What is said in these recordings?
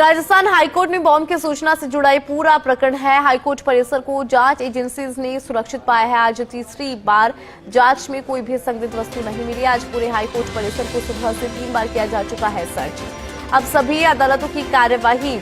Rajasthan high court में bomb की सूचना से जुड़ा ये पूरा प्रकरण है। हाईकोर्ट परिसर को जांच एजेंसीज ने सुरक्षित पाया है। आज तीसरी बार जांच में कोई भी संदिग्ध वस्तु नहीं मिली। आज पूरे हाईकोर्ट परिसर को सुबह से 3 बार किया जा चुका है सर्च। अब सभी अदालतों की कार्यवाही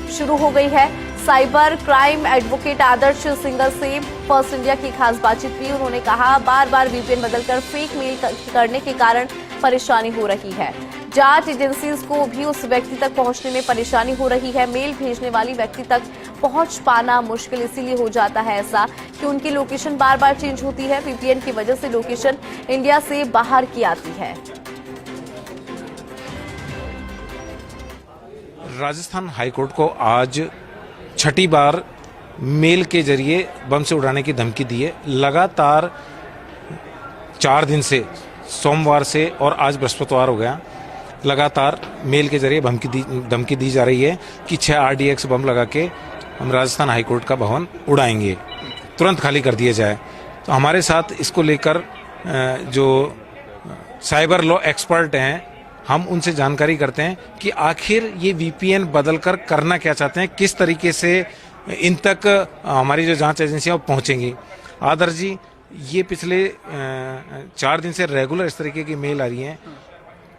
शुरू हो गई है। साइबर क्राइम एडवोकेट आदर्श सिंगल से फर्स्ट इंडिया की खास बातचीत की। उन्होंने कहा, बार बार वीपीएन बदलकर फेक मेल करने के कारण परेशानी हो रही है। जांच एजेंसीज को भी उस व्यक्ति तक पहुंचने में परेशानी हो रही है। मेल भेजने वाली व्यक्ति तक पहुंच पाना मुश्किल इसीलिए हो जाता है ऐसा कि उनकी लोकेशन बार बार चेंज होती है। वीपीएन की वजह से लोकेशन इंडिया से बाहर की आती है। राजस्थान हाईकोर्ट को आज छठी बार मेल के जरिए बम से उड़ाने की धमकी दी है। लगातार 4 दिन से, सोमवार से और आज बृहस्पतिवार हो गया, लगातार मेल के जरिए धमकी दी जा रही है कि 6 RDX बम लगा के हम राजस्थान हाईकोर्ट का भवन उड़ाएंगे, तुरंत खाली कर दिया जाए। तो हमारे साथ इसको लेकर जो साइबर लॉ एक्सपर्ट हैं, हम उनसे जानकारी करते हैं कि आखिर ये VPN बदलकर करना क्या चाहते हैं, किस तरीके से इन तक हमारी जो जांच एजेंसियां पहुंचेंगी। आदर्श जी, ये पिछले 4 दिन से रेगुलर इस तरीके की मेल आ रही हैं,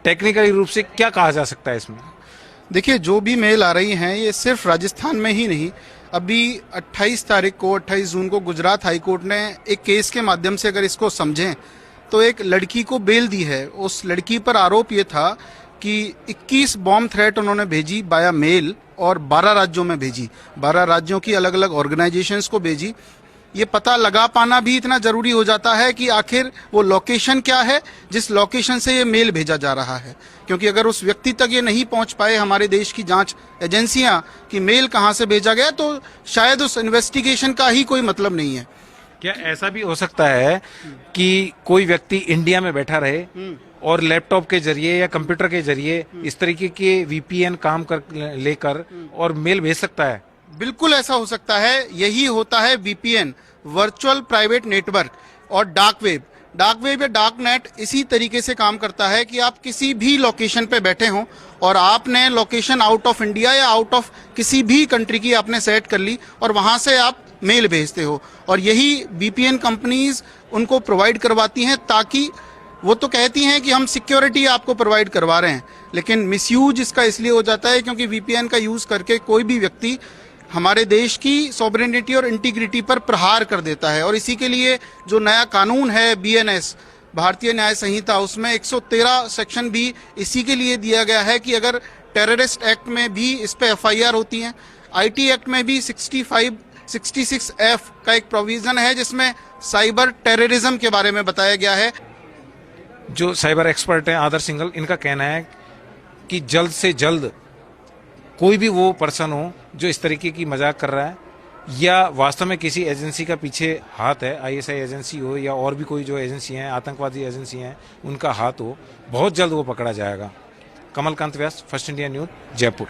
टेक्निकली रूप से क्या कहा जा सकता है इसमें? देखिए, जो भी मेल आ रही हैं ये सिर्फ राजस्थान में ही नहीं, अभी 28 जून को गुजरात हाईकोर्ट ने एक केस के माध्यम से अगर इसको समझें तो एक लड़की को बेल दी है। उस लड़की पर आरोप ये था कि 21 बॉम्ब थ्रेट उन्होंने भेजी बाया मेल और 12 राज्यों में भेजी, 12 राज्यों की अलग अलग ऑर्गेनाइजेशंस को भेजी। ये पता लगा पाना भी इतना जरूरी हो जाता है कि आखिर वो लोकेशन क्या है जिस लोकेशन से ये मेल भेजा जा रहा है, क्योंकि अगर उस व्यक्ति तक ये नहीं पहुंच पाए हमारे देश की जांच एजेंसियां कि मेल कहां से भेजा गया, तो शायद उस इन्वेस्टिगेशन का ही कोई मतलब नहीं है। क्या ऐसा भी हो सकता है कि कोई व्यक्ति इंडिया में बैठा रहे और लैपटॉप के जरिए या कंप्यूटर के जरिए इस तरीके के VPN काम कर लेकर और मेल भेज सकता है? बिल्कुल ऐसा हो सकता है। यही होता है VPN, वर्चुअल प्राइवेट नेटवर्क, और डार्क वेब या डार्क नेट इसी तरीके से काम करता है कि आप किसी भी लोकेशन पे बैठे हों और आपने लोकेशन आउट ऑफ इंडिया या आउट ऑफ किसी भी कंट्री की आपने सेट कर ली और वहां से आप मेल भेजते हो, और यही VPN कंपनीज उनको प्रोवाइड करवाती हैं, ताकि वो तो कहती हैं कि हम सिक्योरिटी आपको प्रोवाइड करवा रहे हैं, लेकिन मिसयूज इसका इसलिए हो जाता है क्योंकि VPN का यूज करके कोई भी व्यक्ति हमारे देश की सॉवरेनिटी और इंटीग्रिटी पर प्रहार कर देता है। और इसी के लिए जो नया कानून है BNS, भारतीय न्याय संहिता, उसमें 113 सेक्शन भी इसी के लिए दिया गया है कि अगर टेररिस्ट एक्ट में भी इस पे FIR होती है। IT एक्ट में भी 66F का एक प्रोविजन है जिसमें साइबर टेररिज्म के बारे में बताया गया है। जो साइबर एक्सपर्ट हैं आदर्श सिंगल, इनका कहना है कि जल्द से जल्द कोई भी वो पर्सन हो जो इस तरीके की मजाक कर रहा है या वास्तव में किसी एजेंसी का पीछे हाथ है, ISI एजेंसी हो या और भी कोई जो एजेंसी हैं, आतंकवादी एजेंसी हैं, उनका हाथ हो, बहुत जल्द वो पकड़ा जाएगा। कमलकांत व्यास, फर्स्ट इंडिया न्यूज, जयपुर।